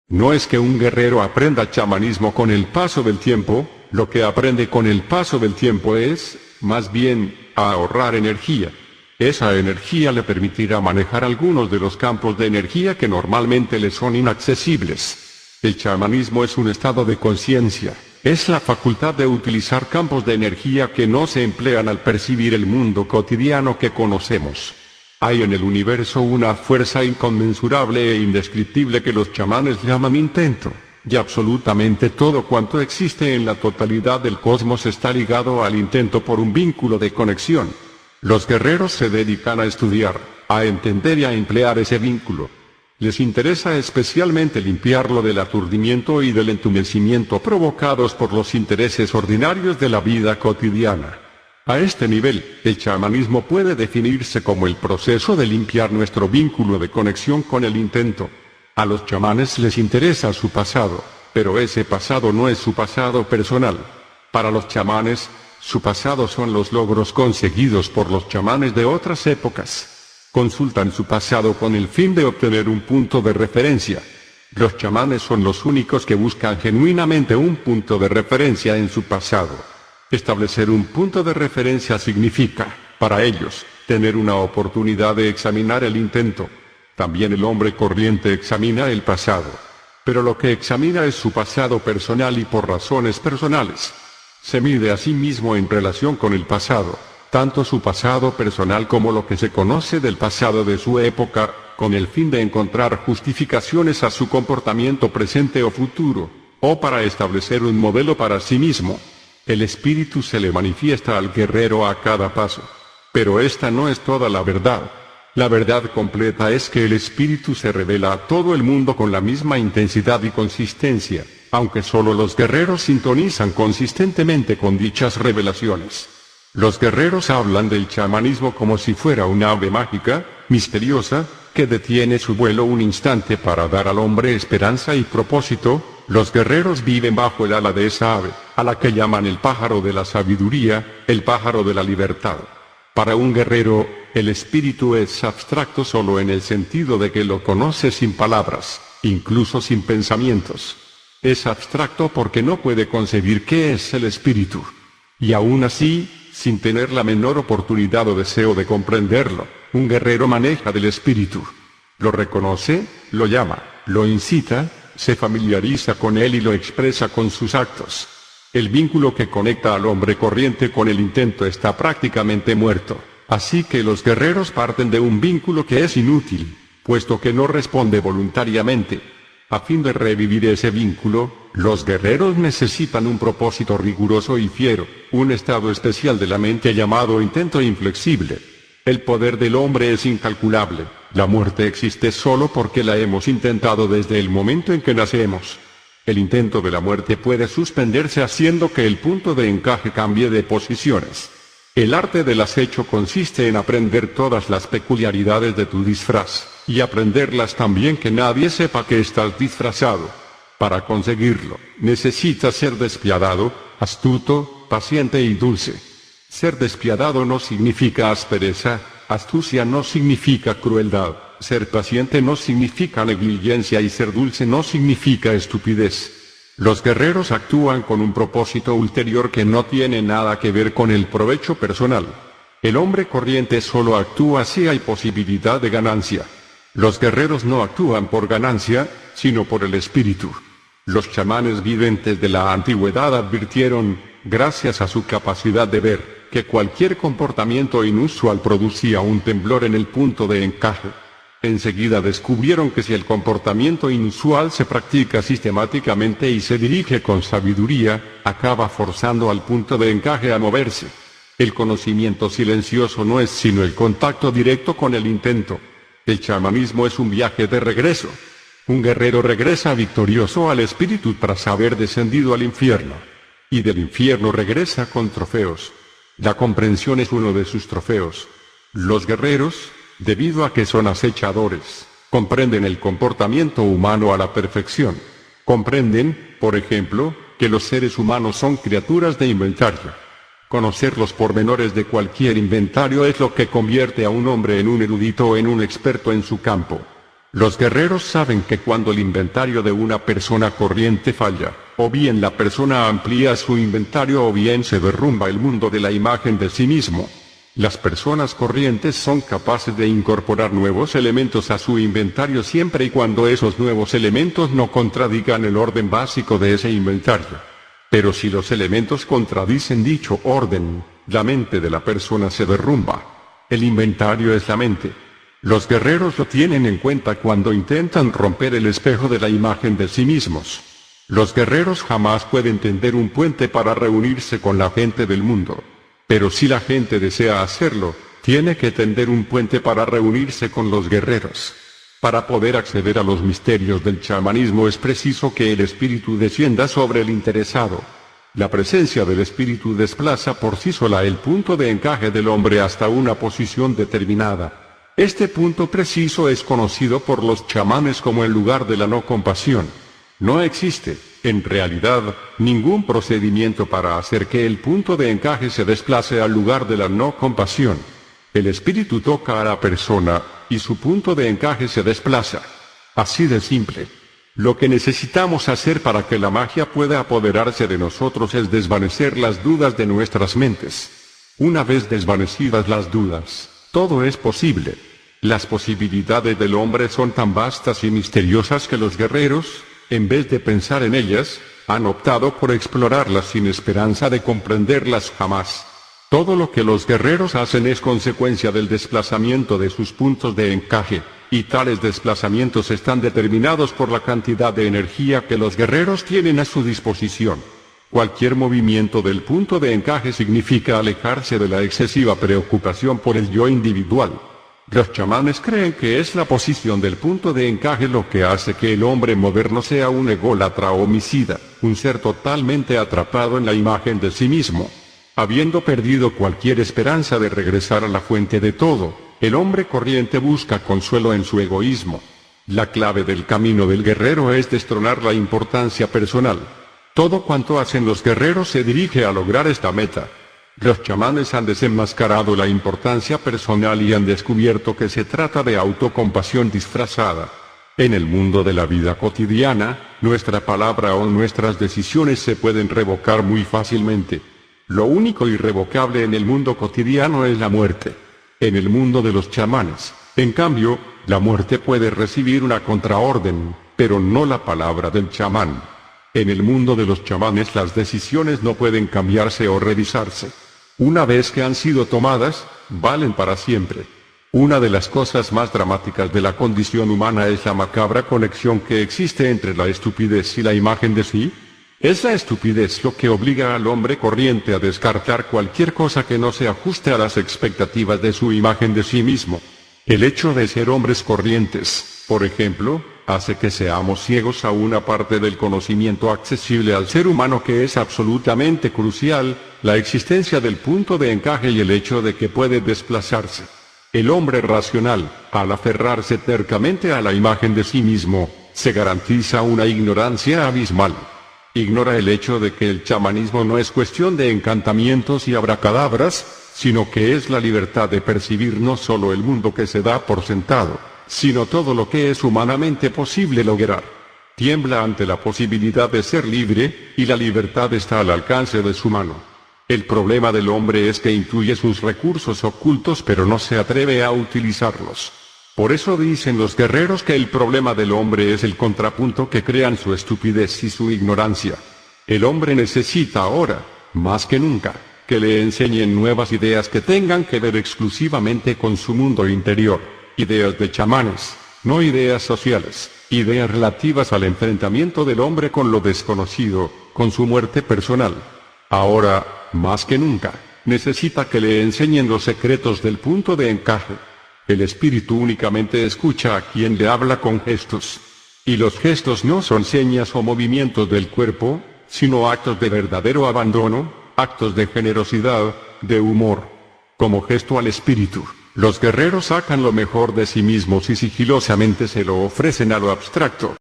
No es que un guerrero aprenda chamanismo con el paso del tiempo, lo que aprende con el paso del tiempo es, más bien, a ahorrar energía. Esa energía le permitirá manejar algunos de los campos de energía que normalmente le son inaccesibles. El chamanismo es un estado de conciencia, es la facultad de utilizar campos de energía que no se emplean al percibir el mundo cotidiano que conocemos. Hay en el universo una fuerza inconmensurable e indescriptible que los chamanes llaman intento, y absolutamente todo cuanto existe en la totalidad del cosmos está ligado al intento por un vínculo de conexión. Los guerreros se dedican a estudiar, a entender y a emplear ese vínculo. Les interesa especialmente limpiarlo del aturdimiento y del entumecimiento provocados por los intereses ordinarios de la vida cotidiana. A este nivel, el chamanismo puede definirse como el proceso de limpiar nuestro vínculo de conexión con el intento. A los chamanes les interesa su pasado, pero ese pasado no es su pasado personal. Para los chamanes, su pasado son los logros conseguidos por los chamanes de otras épocas. Consultan su pasado con el fin de obtener un punto de referencia. Los chamanes son los únicos que buscan genuinamente un punto de referencia en su pasado. Establecer un punto de referencia significa, para ellos, tener una oportunidad de examinar el intento. También el hombre corriente examina el pasado. Pero lo que examina es su pasado personal y por razones personales. Se mide a sí mismo en relación con el pasado, tanto su pasado personal como lo que se conoce del pasado de su época, con el fin de encontrar justificaciones a su comportamiento presente o futuro, o para establecer un modelo para sí mismo. El espíritu se le manifiesta al guerrero a cada paso. Pero esta no es toda la verdad. La verdad completa es que el espíritu se revela a todo el mundo con la misma intensidad y consistencia, aunque solo los guerreros sintonizan consistentemente con dichas revelaciones. Los guerreros hablan del chamanismo como si fuera una ave mágica, misteriosa, que detiene su vuelo un instante para dar al hombre esperanza y propósito. Los guerreros viven bajo el ala de esa ave, a la que llaman el pájaro de la sabiduría, el pájaro de la libertad. Para un guerrero, el espíritu es abstracto solo en el sentido de que lo conoce sin palabras, incluso sin pensamientos. Es abstracto porque no puede concebir qué es el espíritu. Y aún así, sin tener la menor oportunidad o deseo de comprenderlo, un guerrero maneja del espíritu. Lo reconoce, lo llama, lo incita, se familiariza con él y lo expresa con sus actos. El vínculo que conecta al hombre corriente con el intento está prácticamente muerto, así que los guerreros parten de un vínculo que es inútil, puesto que no responde voluntariamente. A fin de revivir ese vínculo, los guerreros necesitan un propósito riguroso y fiero, un estado especial de la mente llamado intento inflexible. El poder del hombre es incalculable. La muerte existe solo porque la hemos intentado desde el momento en que nacemos. El intento de la muerte puede suspenderse haciendo que el punto de encaje cambie de posiciones. El arte del acecho consiste en aprender todas las peculiaridades de tu disfraz, y aprenderlas también que nadie sepa que estás disfrazado. Para conseguirlo, necesitas ser despiadado, astuto, paciente y dulce. Ser despiadado no significa aspereza, astucia no significa crueldad, ser paciente no significa negligencia y ser dulce no significa estupidez. Los guerreros actúan con un propósito ulterior que no tiene nada que ver con el provecho personal. El hombre corriente solo actúa si hay posibilidad de ganancia. Los guerreros no actúan por ganancia, sino por el espíritu. Los chamanes videntes de la antigüedad advirtieron, gracias a su capacidad de ver, que cualquier comportamiento inusual producía un temblor en el punto de encaje. Enseguida descubrieron que si el comportamiento inusual se practica sistemáticamente y se dirige con sabiduría, acaba forzando al punto de encaje a moverse. El conocimiento silencioso no es sino el contacto directo con el intento. El chamanismo es un viaje de regreso. Un guerrero regresa victorioso al espíritu tras haber descendido al infierno. Y del infierno regresa con trofeos. La comprensión es uno de sus trofeos. Los guerreros, debido a que son acechadores, comprenden el comportamiento humano a la perfección. Comprenden, por ejemplo, que los seres humanos son criaturas de inventario. Conocer los pormenores de cualquier inventario es lo que convierte a un hombre en un erudito o en un experto en su campo. Los guerreros saben que cuando el inventario de una persona corriente falla, o bien la persona amplía su inventario o bien se derrumba el mundo de la imagen de sí mismo. Las personas corrientes son capaces de incorporar nuevos elementos a su inventario siempre y cuando esos nuevos elementos no contradigan el orden básico de ese inventario. Pero si los elementos contradicen dicho orden, la mente de la persona se derrumba. El inventario es la mente. Los guerreros lo tienen en cuenta cuando intentan romper el espejo de la imagen de sí mismos. Los guerreros jamás pueden tender un puente para reunirse con la gente del mundo. Pero si la gente desea hacerlo, tiene que tender un puente para reunirse con los guerreros. Para poder acceder a los misterios del chamanismo es preciso que el espíritu descienda sobre el interesado. La presencia del espíritu desplaza por sí sola el punto de encaje del hombre hasta una posición determinada. Este punto preciso es conocido por los chamanes como el lugar de la no compasión. No existe, en realidad, ningún procedimiento para hacer que el punto de encaje se desplace al lugar de la no compasión. El espíritu toca a la persona, y su punto de encaje se desplaza. Así de simple. Lo que necesitamos hacer para que la magia pueda apoderarse de nosotros es desvanecer las dudas de nuestras mentes. Una vez desvanecidas las dudas, todo es posible. Las posibilidades del hombre son tan vastas y misteriosas que los guerreros, en vez de pensar en ellas, han optado por explorarlas sin esperanza de comprenderlas jamás. Todo lo que los guerreros hacen es consecuencia del desplazamiento de sus puntos de encaje, y tales desplazamientos están determinados por la cantidad de energía que los guerreros tienen a su disposición. Cualquier movimiento del punto de encaje significa alejarse de la excesiva preocupación por el yo individual. Los chamanes creen que es la posición del punto de encaje lo que hace que el hombre moderno sea un ególatra homicida, un ser totalmente atrapado en la imagen de sí mismo. Habiendo perdido cualquier esperanza de regresar a la fuente de todo, el hombre corriente busca consuelo en su egoísmo. La clave del camino del guerrero es destronar la importancia personal. Todo cuanto hacen los guerreros se dirige a lograr esta meta. Los chamanes han desenmascarado la importancia personal y han descubierto que se trata de autocompasión disfrazada. En el mundo de la vida cotidiana, nuestra palabra o nuestras decisiones se pueden revocar muy fácilmente. Lo único irrevocable en el mundo cotidiano es la muerte. En el mundo de los chamanes, en cambio, la muerte puede recibir una contraorden, pero no la palabra del chamán. En el mundo de los chamanes las decisiones no pueden cambiarse o revisarse. Una vez que han sido tomadas, valen para siempre. Una de las cosas más dramáticas de la condición humana es la macabra conexión que existe entre la estupidez y la imagen de sí. Es la estupidez lo que obliga al hombre corriente a descartar cualquier cosa que no se ajuste a las expectativas de su imagen de sí mismo. El hecho de ser hombres corrientes, por ejemplo, hace que seamos ciegos a una parte del conocimiento accesible al ser humano que es absolutamente crucial, la existencia del punto de encaje y el hecho de que puede desplazarse. El hombre racional, al aferrarse tercamente a la imagen de sí mismo, se garantiza una ignorancia abismal. Ignora el hecho de que el chamanismo no es cuestión de encantamientos y abracadabras, sino que es la libertad de percibir no solo el mundo que se da por sentado, sino todo lo que es humanamente posible lograr. Tiembla ante la posibilidad de ser libre, y la libertad está al alcance de su mano. El problema del hombre es que intuye sus recursos ocultos pero no se atreve a utilizarlos. Por eso dicen los guerreros que el problema del hombre es el contrapunto que crean su estupidez y su ignorancia. El hombre necesita ahora, más que nunca, que le enseñen nuevas ideas que tengan que ver exclusivamente con su mundo interior. Ideas de chamanes, no ideas sociales, ideas relativas al enfrentamiento del hombre con lo desconocido, con su muerte personal. Ahora, más que nunca, necesita que le enseñen los secretos del punto de encaje. El espíritu únicamente escucha a quien le habla con gestos. Y los gestos no son señas o movimientos del cuerpo, sino actos de verdadero abandono, actos de generosidad, de humor. Como gesto al espíritu, los guerreros sacan lo mejor de sí mismos y sigilosamente se lo ofrecen a lo abstracto.